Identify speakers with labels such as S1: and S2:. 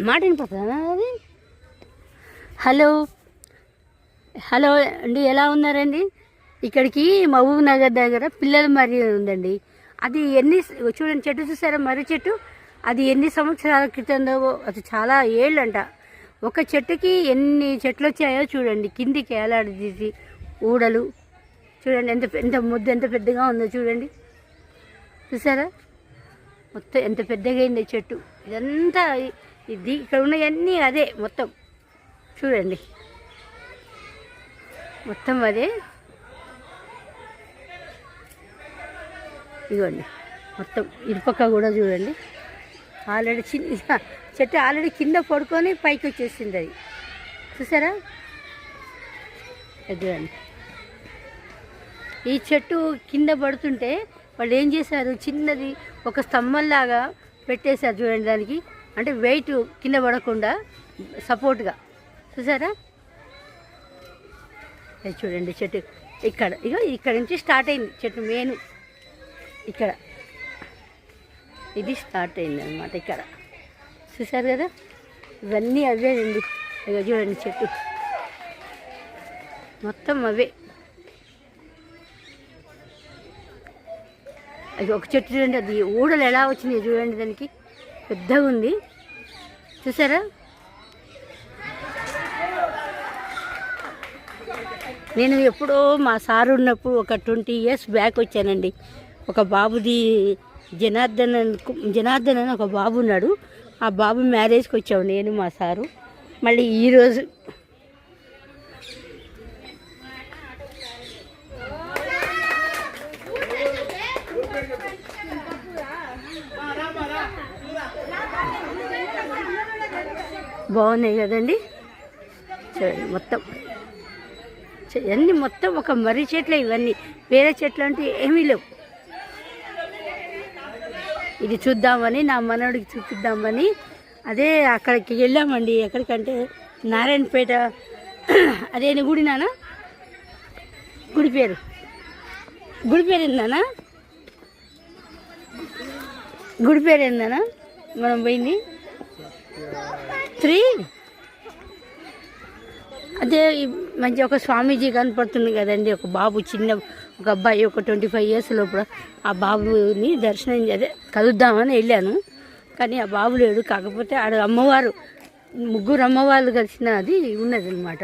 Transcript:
S1: మాట వినిపోతుందా అది? Hello hello అండి, ఎలా ఉన్నారండి? ఇక్కడికి మహబూబ్ నగర్ దగ్గర పిల్లల మర్రి ఉందండి. అది ఎన్ని చూడండి, చెట్టు చూసారా? మర్రి చెట్టు అది ఎన్ని సంవత్సరాల క్రితంలో, అది చాలా ఏళ్ళంట. ఒక చెట్టుకి ఎన్ని చెట్లు వచ్చాయో చూడండి, కిందికి ఏలాడదీసి ఊడలు చూడండి. ఎంత ఎంత ముద్దు, ఎంత పెద్దగా ఉందో చూడండి. చూసారా? మొత్తం ఎంత పెద్దగా అయింది చెట్టు. ఇదంతా ఇది ఇక్కడ ఉన్నవన్నీ అదే మొత్తం చూడండి, మొత్తం అదే. ఇదిగోండి మొత్తం ఇరుపక్క కూడా చూడండి. ఆల్రెడీ చిన్న చెట్టు ఆల్రెడీ కింద పడుకొని పైకి వచ్చేసింది అది. చూసారా? చూడండి, ఈ చెట్టు కింద పడుతుంటే వాళ్ళు ఏం చేశారు, చిన్నది ఒక స్తంభంలాగా పెట్టేశారు చూడండి దానికి. అంటే వెయిట్ కింద పడకుండా సపోర్ట్గా. చూసారా? అది చూడండి చెట్టు ఇక్కడ, ఇక్కడ నుంచి స్టార్ట్ అయింది చెట్టు. మెయిన్ ఇక్కడ ఇది స్టార్ట్ అయింది అనమాట. ఇక్కడ చూసారు కదా, ఇవన్నీ అవేనండి. ఇక చూడండి చెట్టు మొత్తం అవే. అది ఒక చెట్టు చూడండి, అది ఊడలు ఎలా వచ్చినాయి చూడండి, దానికి పెద్దగా ఉంది. చూసారా? నేను ఎప్పుడో మా సారు ఉన్నప్పుడు ఒక 20 years బ్యాక్ వచ్చానండి. ఒక బాబుది జనార్దన్ అని ఒక బాబు ఉన్నాడు. ఆ బాబు మ్యారేజ్కి వచ్చాము నేను మా సారు. మళ్ళీ ఈరోజు బాగున్నాయి కదండి. చూడండి మొత్తం ఇవన్నీ మొత్తం ఒక మర్రి చెట్లే. ఇవన్నీ వేరే చెట్లు అంటే ఏమీ లేవు. ఇది చూద్దామని, నా మనవడికి చూపిద్దామని అదే అక్కడికి వెళ్ళామండి. ఎక్కడికంటే నారాయణపేట. అదేని గుడి నానా? గుడి పేరు ఏందన్నా? గుడి పేరు ఏందన్నా మనం పోయింది? 3 అదే మంచి ఒక స్వామీజీ కనపడుతుంది కదండి. ఒక బాబు, చిన్న ఒక అబ్బాయి, ఒక 25 years లోపల. ఆ బాబుని దర్శనం అదే కలుద్దామని వెళ్ళాను, కానీ ఆ బాబు లేడు. కాకపోతే ఆడ అమ్మవారు, 3 అమ్మవాళ్ళు కలిసిన అది ఉన్నది అనమాట.